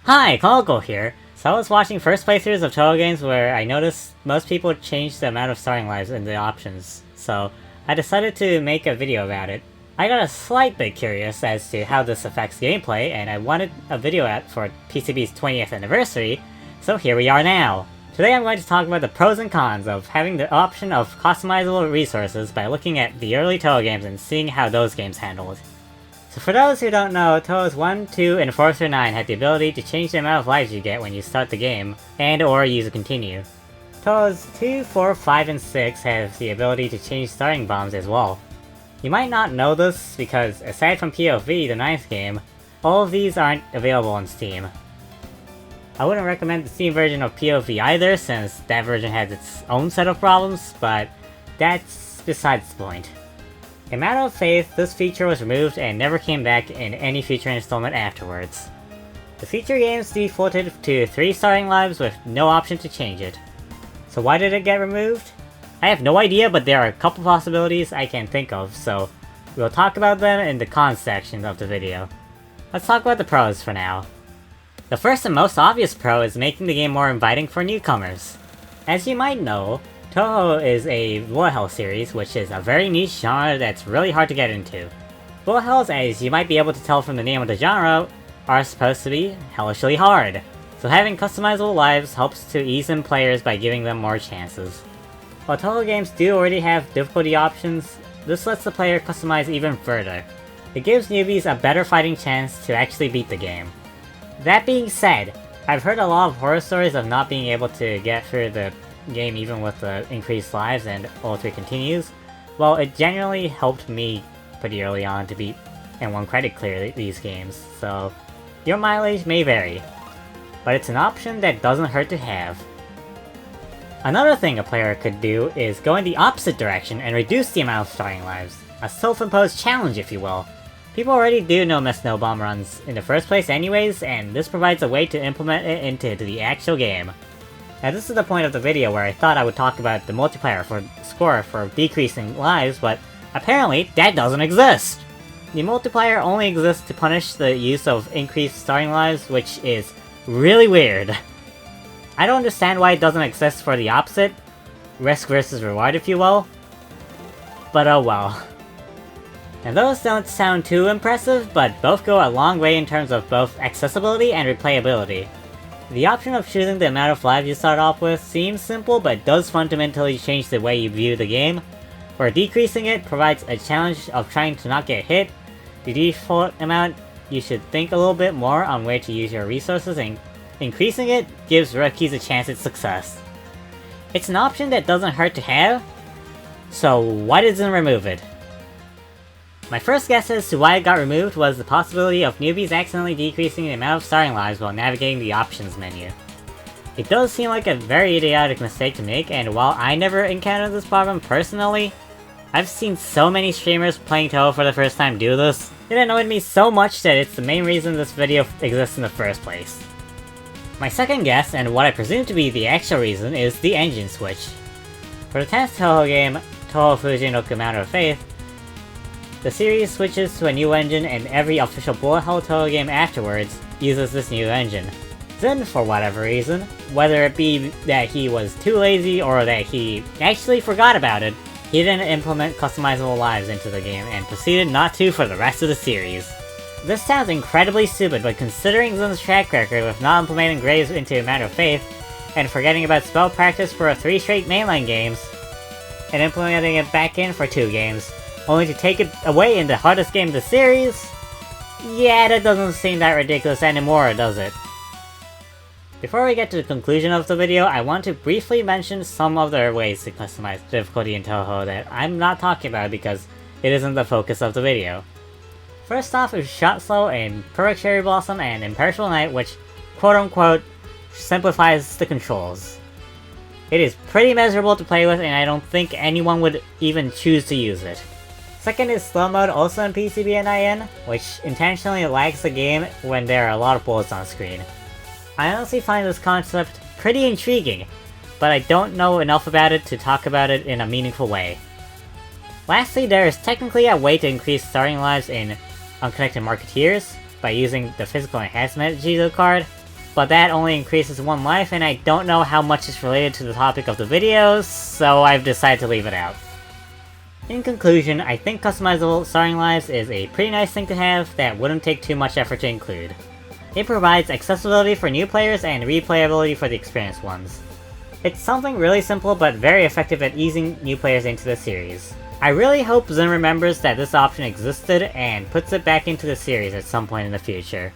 Hi, Kogo here. So I was watching first playthroughs of Touhou games where I noticed most people change the amount of starting lives in the options, so I decided to make a video about it. I got a slight bit curious as to how this affects gameplay, and I wanted a video out for PCB's 20th anniversary, so here we are now. Today I'm going to talk about the pros and cons of having the option of customizable resources by looking at the early Touhou games and seeing how those games handled. So for those who don't know, Touhou's 1, 2, and 4 through 9 had the ability to change the amount of lives you get when you start the game, and or use a continue. Touhou's 2, 4, 5, and 6 have the ability to change starting bombs as well. You might not know this because, aside from POV, the 9th game, all of these aren't available on Steam. I wouldn't recommend the Steam version of POV either, since that version has its own set of problems, but that's besides the point. In matter of faith, this feature was removed and never came back in any future installment afterwards. The feature games defaulted to 3 starting lives with no option to change it. So why did it get removed? I have no idea, but there are a couple possibilities I can think of, so we'll talk about them in the cons section of the video. Let's talk about the pros for now. The first and most obvious pro is making the game more inviting for newcomers. As you might know, Touhou is a bullet hell series, which is a very niche genre that's really hard to get into. Bullet hells, as you might be able to tell from the name of the genre, are supposed to be hellishly hard, so having customizable lives helps to ease in players by giving them more chances. While Touhou games do already have difficulty options, this lets the player customize even further. It gives newbies a better fighting chance to actually beat the game. That being said, I've heard a lot of horror stories of not being able to get through the game even with the increased lives and all 3 continues. Well, it generally helped me pretty early on to beat and 1 credit clear these games, so your mileage may vary, but it's an option that doesn't hurt to have. Another thing a player could do is go in the opposite direction and reduce the amount of starting lives, a self-imposed challenge if you will. People already do no miss no bomb runs in the first place anyways, and this provides a way to implement it into the actual game. Now this is the point of the video where I thought I would talk about the multiplayer for score for decreasing lives, but apparently that doesn't exist! The multiplayer only exists to punish the use of increased starting lives, which is really weird. I don't understand why it doesn't exist for the opposite, risk versus reward if you will, but oh well. Now those don't sound too impressive, but both go a long way in terms of both accessibility and replayability. The option of choosing the amount of lives you start off with seems simple, but does fundamentally change the way you view the game, where decreasing it provides a challenge of trying to not get hit. The default amount, you should think a little bit more on where to use your resources, and increasing it gives rookies a chance at success. It's an option that doesn't hurt to have, so why doesn't it remove it? My first guess as to why it got removed was the possibility of newbies accidentally decreasing the amount of starting lives while navigating the options menu. It does seem like a very idiotic mistake to make, and while I never encountered this problem personally, I've seen so many streamers playing Touhou for the first time do this. It annoyed me so much that it's the main reason this video exists in the first place. My second guess, and what I presume to be the actual reason, is the engine switch. For the 10th Touhou game, Touhou Fujin no Matter of Faith, the series switches to a new engine, and every official bullet hell Touhou game afterwards uses this new engine. Then, for whatever reason, whether it be that he was too lazy or that he actually forgot about it, he didn't implement customizable lives into the game and proceeded not to for the rest of the series. This sounds incredibly stupid, but considering Zen's track record with not implementing Graves into Matter of Faith, and forgetting about spell practice for 3 straight mainline games, and implementing it back in for 2 games, only to take it away in the hardest game of the series? Yeah, that doesn't seem that ridiculous anymore, does it? Before we get to the conclusion of the video, I want to briefly mention some other ways to customize difficulty in Touhou that I'm not talking about because it isn't the focus of the video. First off is Shot Slow in Perfect Cherry Blossom and Imperishable Night, which quote-unquote simplifies the controls. It is pretty miserable to play with, and I don't think anyone would even choose to use it. Second is Slow Mode, also in PCB and IN, which intentionally lags the game when there are a lot of bullets on screen. I honestly find this concept pretty intriguing, but I don't know enough about it to talk about it in a meaningful way. Lastly, there is technically a way to increase starting lives in Unconnected Marketeers by using the Physical Enhancement Jizo card, but that only increases 1 life, and I don't know how much is related to the topic of the videos, so I've decided to leave it out. In conclusion, I think customizable starting lives is a pretty nice thing to have that wouldn't take too much effort to include. It provides accessibility for new players and replayability for the experienced ones. It's something really simple but very effective at easing new players into the series. I really hope Zen remembers that this option existed and puts it back into the series at some point in the future.